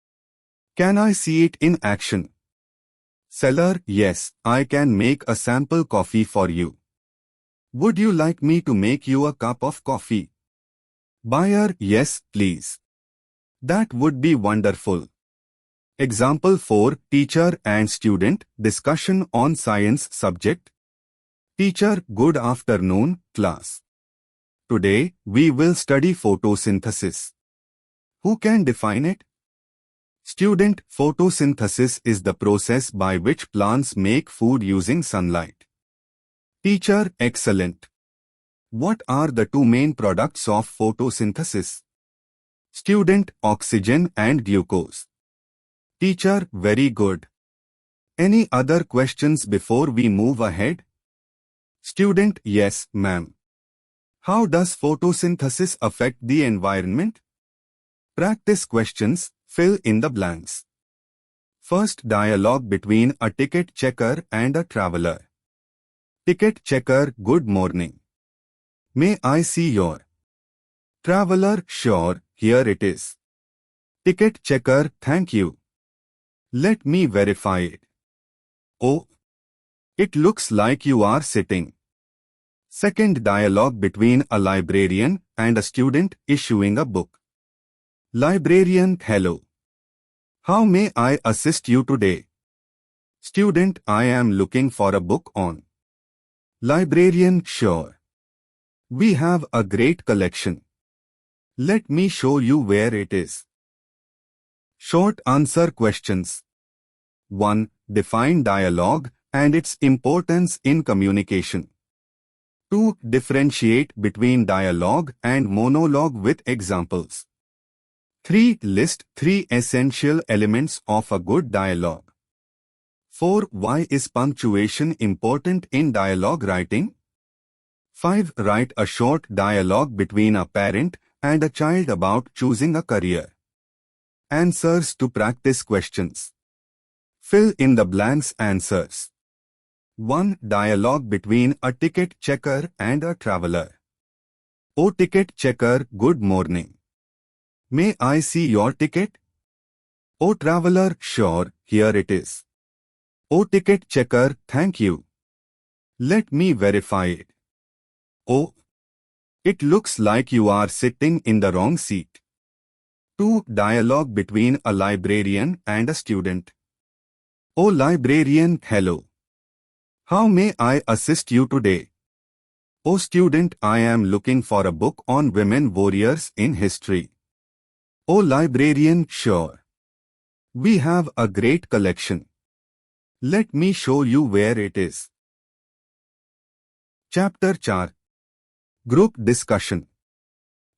Can I see it in action? Seller, yes, I can make a sample coffee for you. Would you like me to make you a cup of coffee? Buyer, yes, please. That would be wonderful. Example 4. Teacher and student, discussion on science subject. Teacher, good afternoon, class. Today, we will study photosynthesis. Who can define it? Student, photosynthesis is the process by which plants make food using sunlight. Teacher, excellent. What are the two main products of photosynthesis? Student, oxygen and glucose. Teacher, very good. Any other questions before we move ahead? Student, yes, ma'am. How does photosynthesis affect the environment? Practice questions, fill in the blanks. First, dialogue between a ticket checker and a traveler. Ticket checker, good morning. May I see your? Traveler, sure, here it is. Ticket checker, thank you. Let me verify it. Oh, it looks like you are sitting. Second, dialogue between a librarian and a student issuing a book. Librarian, hello. How may I assist you today? Student, I am looking for a book on. Librarian, sure. We have a great collection. Let me show you where it is. Short answer questions. 1. Define dialogue and its importance in communication. 2. Differentiate between dialogue and monologue with examples. 3. List 3 essential elements of a good dialogue. 4. Why is punctuation important in dialogue writing? 5. Write a short dialogue between a parent and a child about choosing a career. Answers to practice questions. Fill in the blanks answers. 1. Dialogue between a ticket checker and a traveler. Oh ticket checker, good morning. May I see your ticket? Oh traveler, sure, here it is. Oh ticket checker, thank you. Let me verify it. Oh, it looks like you are sitting in the wrong seat. 2. Dialogue between a librarian and a student. Oh librarian, hello. How may I assist you today? Oh student, I am looking for a book on women warriors in history. Oh librarian, sure. We have a great collection. Let me show you where it is. Chapter 4. Group discussion.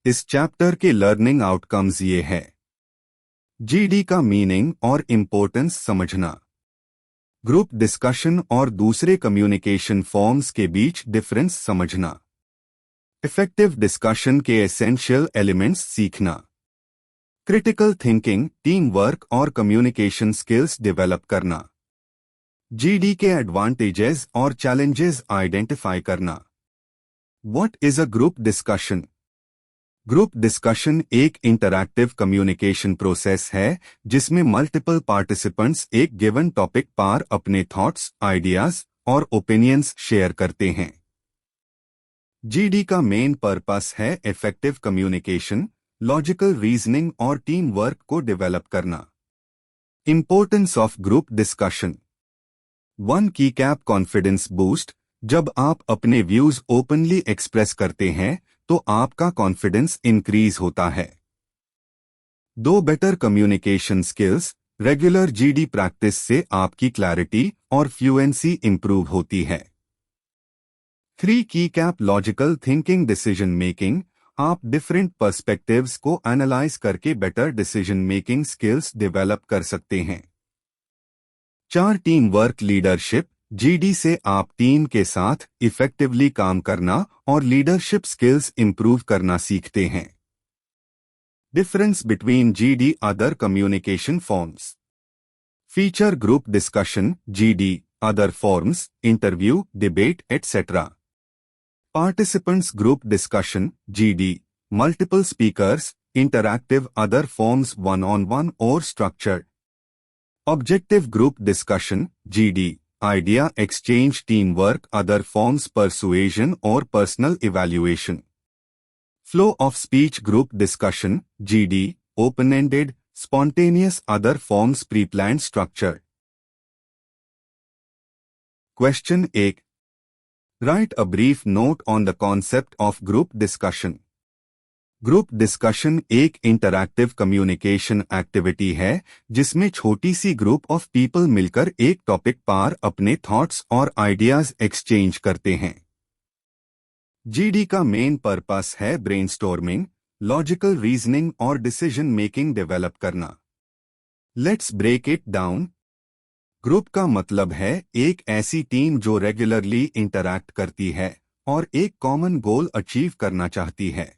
इस chapter के learning outcomes ये है. GD का meaning और importance समझना. Group discussion और दूसरे communication forms के बीच डिफरेंस समझना. इफेक्टिव डिस्कशन के एसेंशियल एलिमेंट्स सीखना. क्रिटिकल थिंकिंग, टीम वर्क और कम्युनिकेशन स्किल्स डेवलप करना. जीडी के एडवांटेजेस और चैलेंजेस आइडेंटिफाई करना. What is a group discussion? Group discussion एक इंटरैक्टिव कम्युनिकेशन प्रोसेस है जिसमें मल्टीपल पार्टिसिपेंट्स एक गिवन टॉपिक पर अपने थॉट्स, आइडियाज और ओपिनियंस शेयर करते हैं. जीडी का मेन पर्पस है इफेक्टिव कम्युनिकेशन, लॉजिकल रीजनिंग और टीम वर्क को डेवलप करना. Importance of group discussion. 1. की कैप कॉन्फिडेंस बूस्ट. जब आप अपने व्यूज ओपनली एक्सप्रेस करते हैं तो आपका कॉन्फिडेंस इंक्रीज होता है. 2. Better communication skills. Regular GD practice से आपकी क्लैरिटी और फ्लुएंसी इंप्रूव होती है. 3. की cap logical thinking decision making. आप डिफरेंट पर्सपेक्टिव्स को एनालाइज करके better decision making skills develop कर सकते हैं. 4. Team work leadership. जीडी से आप टीम के साथ इफेक्टिवली काम करना और लीडरशिप स्किल्स इंप्रूव करना सीखते हैं. Difference between GD other communication forms. Feature group discussion, GD, other forms, interview, debate et cetera. Participants group discussion, GD, multiple speakers, interactive other forms, one on one और structured. Objective group discussion, GD, idea exchange, teamwork, other forms, persuasion or personal evaluation. Flow of speech group discussion, GD, open-ended, spontaneous, other forms, pre-planned structure. Question 8. Write a brief note on the concept of group discussion. Group discussion एक interactive communication activity है जिसमें छोटी सी group of people मिलकर एक topic पर अपने thoughts और ideas exchange करते हैं. जीडी का मेन पर्पस है ब्रेनस्टॉर्मिंग, लॉजिकल रीजनिंग और डिसीजन मेकिंग डेवलप करना. Let's break it down. Group का मतलब है एक ऐसी टीम जो रेगुलरली इंटरैक्ट करती है और एक कॉमन गोल अचीव करना चाहती है.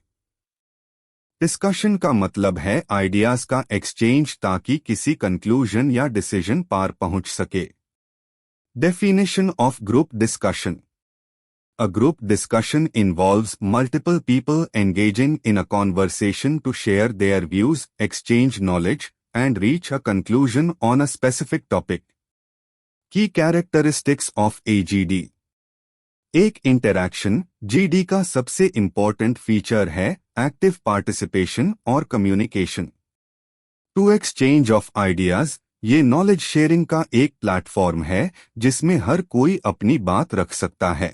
डिस्कशन का मतलब है आइडियाज का एक्सचेंज ताकि किसी कंक्लूजन या डिसीजन पर पहुंच सके. Definition of group discussion. A group discussion involves multiple people engaging in a conversation to share their views, exchange knowledge and reach a conclusion on a specific topic. Key characteristics of a GD. एक interaction GD का सबसे important feature है active participation और communication. Two exchange of ideas. ये knowledge sharing का एक platform है जिसमें हर कोई अपनी बात रख सकता है.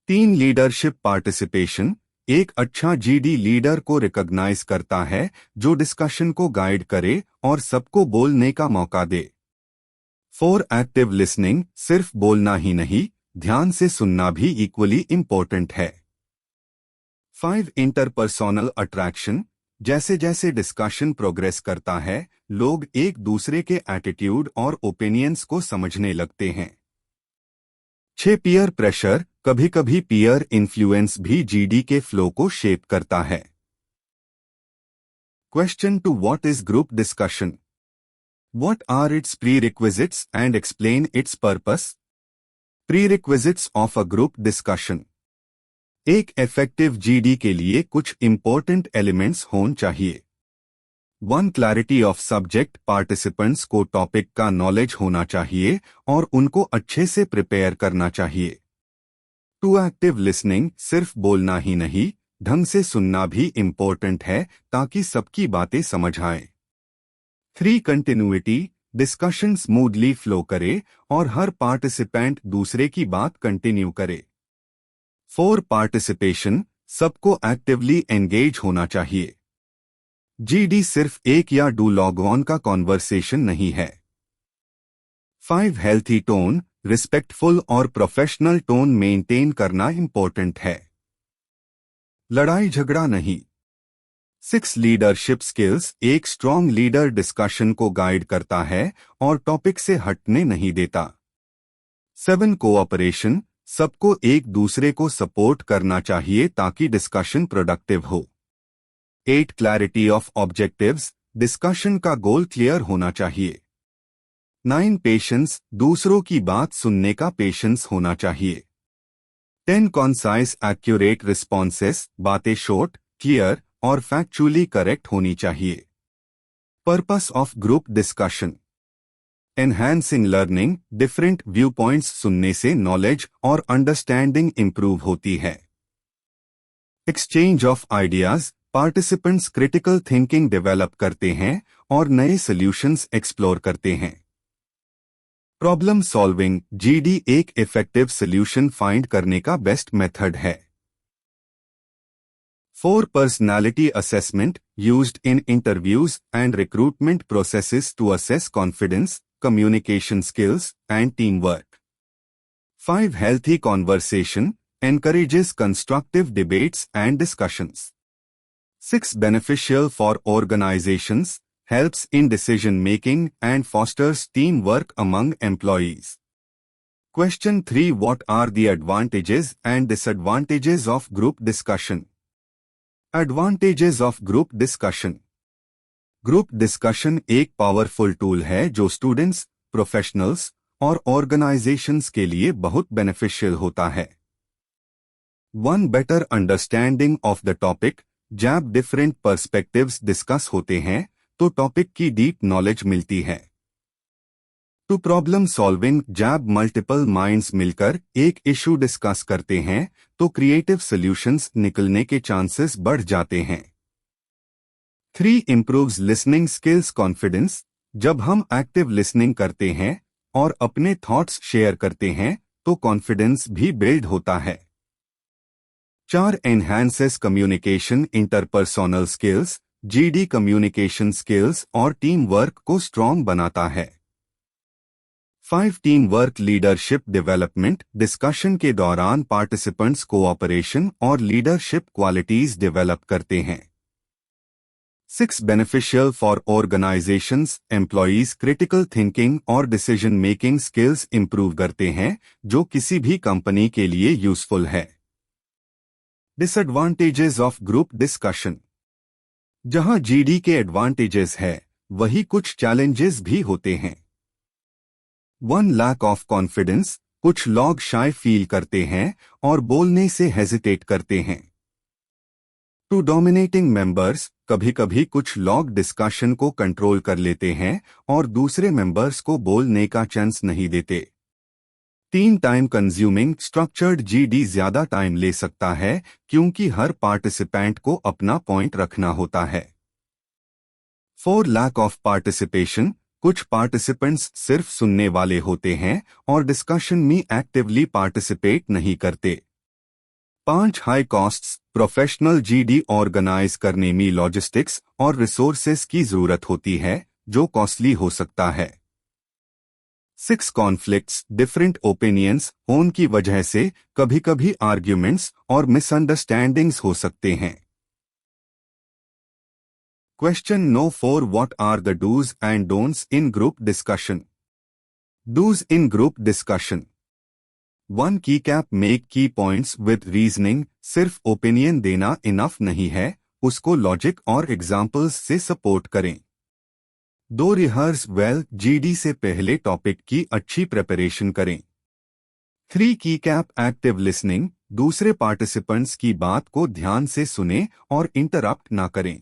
3. Leadership participation. एक अच्छा जीडी लीडर को रिकॉग्नाइज करता है जो डिस्कशन को गाइड करे और सबको बोलने का मौका दे. 4. Active listening. सिर्फ बोलना ही नहीं ध्यान से सुनना भी इक्वली इम्पोर्टेंट है। 5 इंटरपर्सोनल अट्रैक्शन। जैसे जैसे डिस्कशन प्रोग्रेस करता है, लोग एक दूसरे के एटीट्यूड और ओपिनियंस को समझने लगते हैं। 6 पीयर प्रेशर। कभी कभी पीयर इन्फ्लुएंस भी जीडी के फ्लो को शेप करता है। Question to what is group discussion? What are its prerequisites and explain its purpose? Prerequisites of a group discussion. एक effective GD के लिए कुछ important elements होने चाहिए। 1. Clarity of subject. Participants को topic का knowledge होना चाहिए और उनको अच्छे से prepare करना चाहिए। 2. Active listening. सिर्फ बोलना ही नहीं, ढंग से सुनना भी इम्पोर्टेंट है ताकि सबकी बातें समझ आए। 3. कंटिन्यूटी। डिस्कशन स्मूथली फ्लो करे और हर पार्टिसिपेंट दूसरे की बात कंटिन्यू करे। 4. पार्टिसिपेशन। सबको एक्टिवली एंगेज होना चाहिए। जीडी सिर्फ एक या डू लॉग ऑन का कॉन्वर्सेशन नहीं है। 5. Healthy tone. रिस्पेक्टफुल और प्रोफेशनल टोन मेंटेन करना इम्पोर्टेंट है, लड़ाई झगड़ा नहीं। 6. Leadership skills. एक स्ट्रॉन्ग लीडर डिस्कशन को गाइड करता है और टॉपिक से हटने नहीं देता। 7. कोऑपरेशन। सबको एक दूसरे को सपोर्ट करना चाहिए ताकि डिस्कशन प्रोडक्टिव हो। 8. Clarity of objectives. डिस्कशन का गोल क्लियर होना चाहिए। 9. पेशेंस। दूसरों की बात सुनने का पेशेंस होना चाहिए। 10. Concise accurate responses. बातें शॉर्ट, क्लियर और फैक्चुअली करेक्ट होनी चाहिए। Purpose of group discussion. Enhancing learning. Different view points सुनने से नॉलेज और अंडरस्टैंडिंग इंप्रूव होती है। Exchange of ideas. Participants critical thinking develop करते हैं और नए सॉल्यूशंस एक्सप्लोर करते हैं। Problem solving. जीडी एक इफेक्टिव सॉल्यूशन फाइंड करने का बेस्ट मेथड है। 4. Personality assessment used in interviews and recruitment processes to assess confidence, communication skills and team work. 5. Healthy conversation encourages constructive debates and discussions. 6. beneficial for organizations, helps in decision making and fosters teamwork among employees. Question 3. What are the advantages and disadvantages of group discussion? Advantages of group discussion. Group discussion एक powerful tool है जो students, professionals और organisations के लिए बहुत beneficial होता है। 1. Better understanding of the topic. जब डिफरेंट पर्सपेक्टिव्स डिस्कस होते हैं तो टॉपिक की डीप नॉलेज मिलती है। 2. Problem solving. जब मल्टीपल माइंड्स मिलकर एक इशू डिस्कस करते हैं तो क्रिएटिव सॉल्यूशंस निकलने के चांसेस बढ़ जाते हैं। 3. Improves listening skills confidence. जब हम एक्टिव लिसनिंग करते हैं और अपने थॉट्स शेयर करते हैं तो कॉन्फिडेंस भी बिल्ड होता है। 4. Enhances communication interpersonal skills. GD communication skills और टीम वर्क को स्ट्रॉन्ग बनाता है। 5. Team work leadership development. Discussion के दौरान पार्टिसिपेंट्स कोऑपरेशन और लीडरशिप क्वालिटीज डेवलप करते हैं। 6. Beneficial for organisations. Employees critical thinking और डिसीजन मेकिंग स्किल्स इंप्रूव करते हैं जो किसी भी कंपनी के लिए यूजफुल है। Disadvantages of group discussion. जहां जीडी के एडवांटेजेस है वही कुछ चैलेंजेस भी होते हैं। 1. Lack of confidence. कुछ लोग शाय फील करते हैं और बोलने से हेजिटेट करते हैं। 2. Dominating members. कभी कभी कुछ लोग डिस्कशन को कंट्रोल कर लेते हैं और दूसरे मेंबर्स को बोलने का चांस नहीं देते। 3. Time consuming. स्ट्रक्चर्ड जीडी ज्यादा टाइम ले सकता है क्योंकि हर पार्टिसिपेंट को अपना पॉइंट रखना होता है। 4. Lack of participation. कुछ पार्टिसिपेंट्स सिर्फ सुनने वाले होते हैं और डिस्कशन में एक्टिवली पार्टिसिपेट नहीं करते। 5. High costs. Professional GD organise करने में लॉजिस्टिक्स और रिसोर्सेज की जरूरत होती है जो कॉस्टली हो सकता है। 6 कॉन्फ्लिक्ट्स, डिफरेंट ओपिनियंस होने की वजह से कभी कभी आर्ग्यूमेंट्स और मिसअंडरस्टैंडिंग्स हो सकते हैं। Question no 4 what are the dos and don'ts in group discussion. Dos in group discussion. 1 की कैप मेक की पॉइंट्स विद रीजनिंग। सिर्फ ओपिनियन देना इनफ नहीं है, उसको लॉजिक और एग्जाम्पल्स से सपोर्ट करें। 2 रिहर्स वेल, जीडी से पहले टॉपिक की अच्छी प्रिपरेशन करें। 3 की कैप एक्टिव लिसनिंग। दूसरे पार्टिसिपेंट्स की बात को ध्यान से सुने और इंटरप्ट ना करें।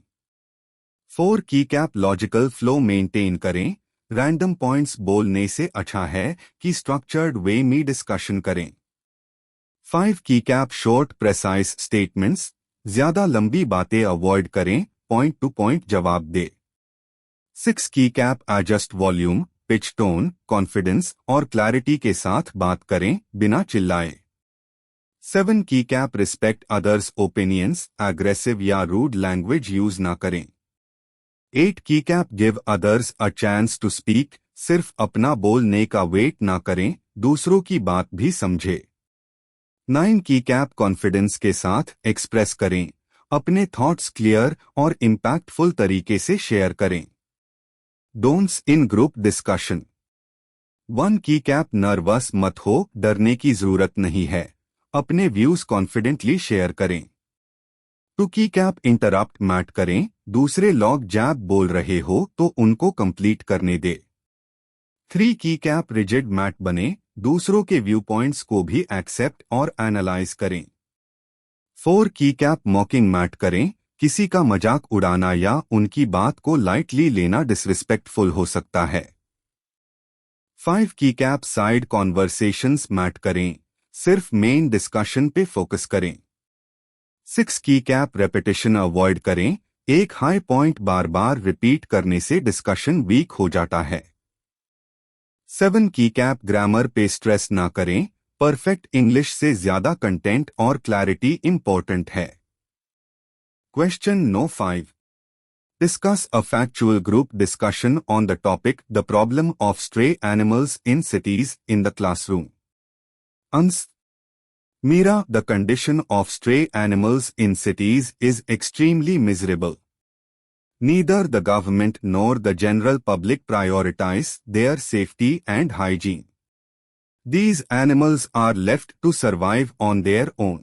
4 की कैप लॉजिकल फ्लो मेंटेन करें। रैंडम पॉइंट्स बोलने से अच्छा है कि स्ट्रक्चर्ड वे में डिस्कशन करें। 5 की कैप शॉर्ट प्रेसाइज स्टेटमेंट्स। ज्यादा लंबी बातें अवॉइड करें, पॉइंट टू पॉइंट जवाब दे। 6 keycap adjust volume, pitch, tone, confidence और क्लैरिटी के साथ बात करें, बिना चिल्लाए। 7 keycap respect others opinions. Aggressive या रूड लैंग्वेज यूज ना करें। 8 keycap give others a chance to speak. सिर्फ अपना बोलने का वेट ना करें, दूसरों की बात भी समझे। 9 की कैप कॉन्फिडेंस के साथ एक्सप्रेस करें, अपने थॉट्स क्लियर और इम्पैक्टफुल तरीके से शेयर करें। डोंट्स इन ग्रुप डिस्कशन। 1 की कैप नर्वस मत हो, डरने की जरूरत नहीं है, अपने व्यूज कॉन्फिडेंटली शेयर करें। 2 की कैप इंटरप्ट मैट करें, दूसरे लोग जैब बोल रहे हो तो उनको कंप्लीट करने दे। 3 की कैप रिजिड मैट बने, दूसरों के व्यू पॉइंट्स को भी एक्सेप्ट और एनालाइज करें। 4 की कैप मॉकिंग मैट करें, किसी का मजाक उड़ाना या उनकी बात को लाइटली लेना डिसरिस्पेक्टफुल हो सकता है। 5 की कैप साइड कॉन्वर्सेशंस मैट करें, सिर्फ मेन डिस्कशन पे फोकस करें। 6 की कैप रेपिटेशन अवॉइड करें, एक हाई पॉइंट बार बार रिपीट करने से डिस्कशन वीक हो जाता है। 7 की कैप ग्रामर पे स्ट्रेस ना करें, परफेक्ट इंग्लिश से ज्यादा कंटेंट और क्लैरिटी इंपॉर्टेंट है। Question no 5। Discuss a factual group discussion on the topic the problem of stray animals in cities in the classroom. Answer Mira, the condition of stray animals in cities is extremely miserable. Neither the government nor the general public prioritize their safety and hygiene. These animals are left to survive on their own.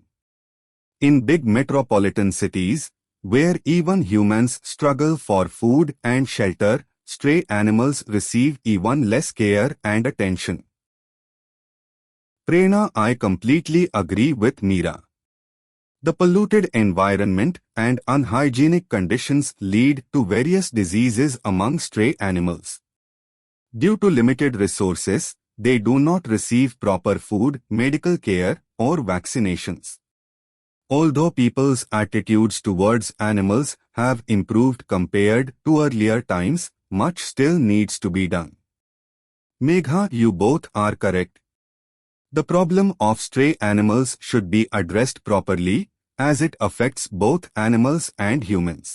In big metropolitan cities, where even humans struggle for food and shelter, stray animals receive even less care and attention. Prerna, I completely agree with Meera. The polluted environment and unhygienic conditions lead to various diseases among stray animals. Due to limited resources, they do not receive proper food, medical care, or vaccinations. Although people's attitudes towards animals have improved compared to earlier times, much still needs to be done. Megha, you both are correct. The problem of stray animals should be addressed properly, as it affects both animals and humans.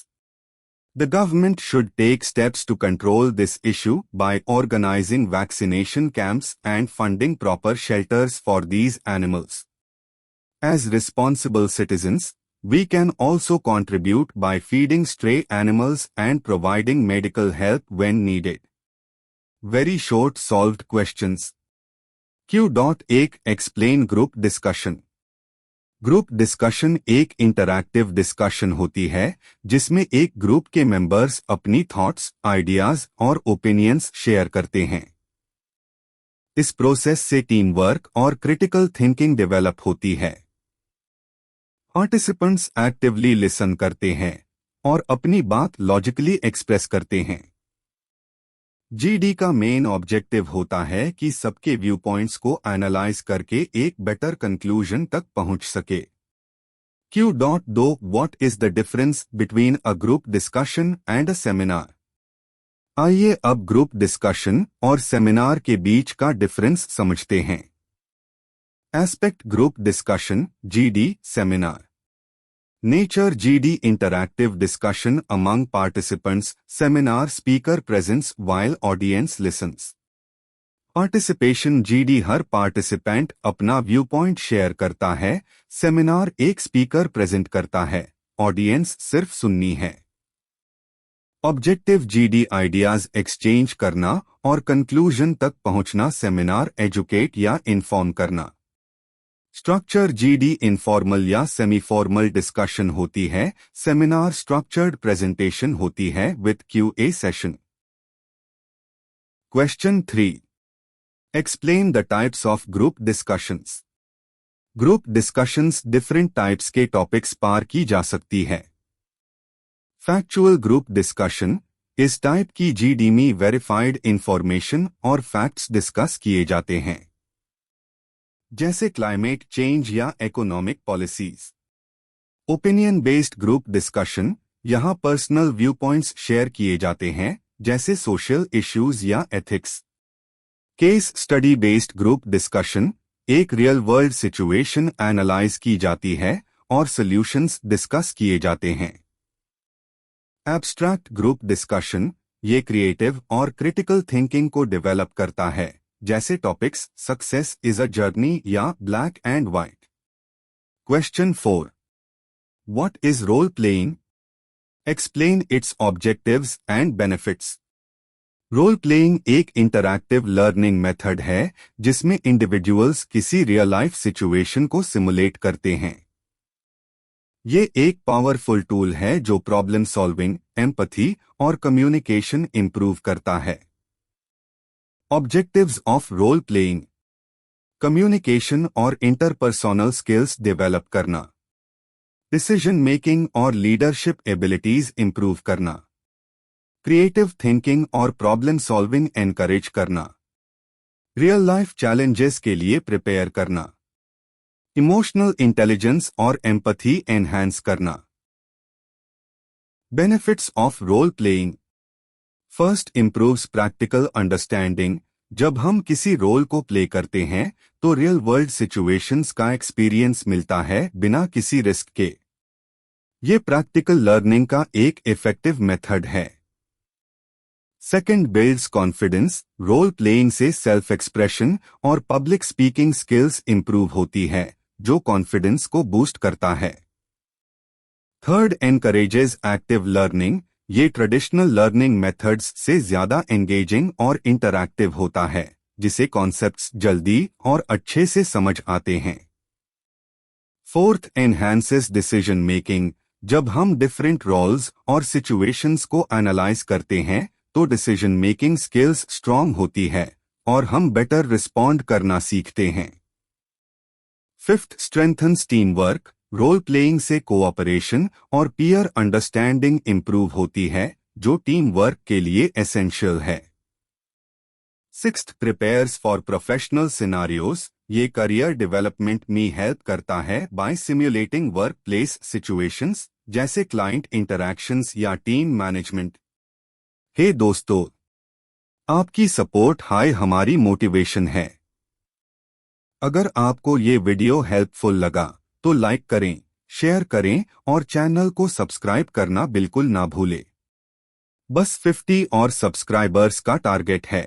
The government should take steps to control this issue by organizing vaccination camps and funding proper shelters for these animals. As responsible citizens, we can also contribute by feeding stray animals and providing medical help when needed. Very short solved questions. Q.1 explain group discussion. Group discussion एक interactive discussion होती है जिसमें एक group के members अपनी thoughts, ideas और opinions share करते हैं। इस प्रोसेस से टीम वर्क और क्रिटिकल थिंकिंग डेवलप होती है। पार्टिसिपेंट्स एक्टिवली लिसन करते हैं और अपनी बात लॉजिकली एक्सप्रेस करते हैं। जीडी का मेन ऑब्जेक्टिव होता है कि सबके व्यू पॉइंट्स को एनालाइज करके एक बेटर कंक्लूजन तक पहुंच सके। Q.2 what is the difference between a group discussion and a seminar. आइए अब ग्रुप डिस्कशन और सेमिनार के बीच का डिफरेंस समझते हैं। Aspect group discussion, GD, seminar. Nature GD interactive discussion among participants, seminar speaker presents while audience listens. Participation GD हर participant अपना view point share करता है। सेमिनार एक स्पीकर प्रेजेंट करता है, ऑडियंस सिर्फ सुननी है। ऑब्जेक्टिव जीडी आइडियाज एक्सचेंज करना और कंक्लूजन तक पहुंचना। सेमिनार एजुकेट या इन्फॉर्म करना। स्ट्रक्चर जीडी इनफॉर्मल या सेमी फॉर्मल डिस्कशन होती है। सेमिनार स्ट्रक्चर्ड प्रेजेंटेशन होती है with QA session. Question 3, explain the types of group discussions. Group discussions different types के टॉपिक्स पार की जा सकती है। फैक्चुअल ग्रुप डिस्कशन इस टाइप की जीडी में वेरीफाइड इंफॉर्मेशन और फैक्ट्स डिस्कस किए जाते हैं, जैसे क्लाइमेट चेंज या economic policies. Opinion based group discussion यहां पर्सनल व्यू पॉइंट्स शेयर किए जाते हैं, जैसे सोशल इश्यूज या ethics. Case study based group discussion एक रियल वर्ल्ड सिचुएशन एनालाइज की जाती है और सॉल्यूशंस डिस्कस किए जाते हैं। एब्स्ट्रैक्ट ग्रुप डिस्कशन ये क्रिएटिव और क्रिटिकल थिंकिंग को डेवलप करता है, जैसे topics success is a journey या black and white. Question 4, what is role playing? Explain its objectives and benefits. Role playing एक इंटरैक्टिव लर्निंग मेथड है जिसमें इंडिविजुअल्स किसी रियल लाइफ सिचुएशन को सिमुलेट करते हैं। ये एक पावरफुल टूल है जो प्रॉब्लम सॉल्विंग, एम्पैथी और कम्युनिकेशन इंप्रूव करता है। Objectives of role playing: communication और इंटरपर्सोनल स्किल्स डेवलप करना, डिसीजन मेकिंग और लीडरशिप एबिलिटीज इंप्रूव करना, क्रिएटिव थिंकिंग और प्रॉब्लम सॉल्विंग एनकरेज करना, रियल लाइफ चैलेंजेस के लिए प्रिपेयर करना, इमोशनल इंटेलिजेंस और एम्पैथी एनहांस करना। Benefits of role playing: first, improves practical understanding. जब हम किसी रोल को प्ले करते हैं तो रियल वर्ल्ड सिचुएशंस का एक्सपीरियंस मिलता है बिना किसी रिस्क के। ये प्रैक्टिकल लर्निंग का एक इफेक्टिव मेथड है। Second, builds confidence. Role playing से सेल्फ एक्सप्रेशन और पब्लिक स्पीकिंग स्किल्स इंप्रूव होती है, जो कॉन्फिडेंस को बूस्ट करता है। Third, encourages active learning. ये ट्रेडिशनल लर्निंग मेथड्स से ज्यादा एंगेजिंग और इंटरैक्टिव होता है, जिसे कॉन्सेप्ट्स जल्दी और अच्छे से समझ आते हैं। Fourth, enhances decision making. जब हम डिफरेंट रोल्स और सिचुएशंस को एनालाइज करते हैं तो डिसीजन मेकिंग स्किल्स स्ट्रांग होती है और हम बेटर रिस्पॉन्ड करना सीखते हैं। Fifth, strengthens team work. Role playing से कोऑपरेशन और पीयर अंडरस्टैंडिंग इंप्रूव होती है, जो टीम वर्क के लिए एसेंशियल है। Sixth, prepares for professional scenarios. ये करियर डेवलपमेंट में हेल्प करता है by simulating work place situations, जैसे क्लाइंट इंटरैक्शंस या टीम मैनेजमेंट। हे दोस्तों, आपकी सपोर्ट हमारी मोटिवेशन है। अगर आपको ये वीडियो हेल्पफुल लगा तो लाइक करें, शेयर करें और चैनल को सब्सक्राइब करना बिल्कुल ना भूलें। बस 50 और सब्सक्राइबर्स का टारगेट है।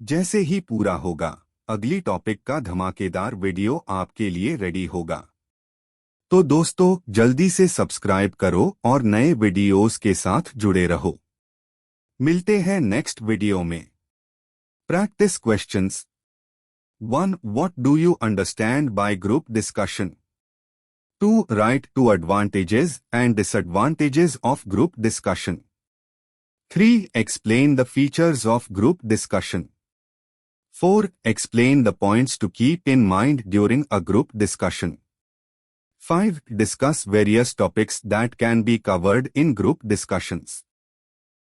जैसे ही पूरा होगा, अगली टॉपिक का धमाकेदार वीडियो आपके लिए रेडी होगा। तो दोस्तों, जल्दी से सब्सक्राइब करो और नए वीडियोस के साथ जुड़े रहो। मिलते हैं नेक्स्ट वीडियो में। Practice questions. 1. What do you understand by group discussion? 2. Write 2 advantages and disadvantages of group discussion. 3. Explain the features of group discussion. 4. Explain the points to keep in mind during a group discussion. 5. Discuss various topics that can be covered in group discussions.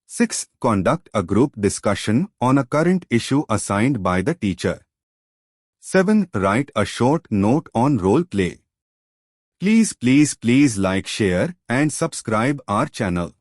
6. Conduct a group discussion on a current issue assigned by the teacher. 7. Write a short note on role play. Please like, share and subscribe our channel.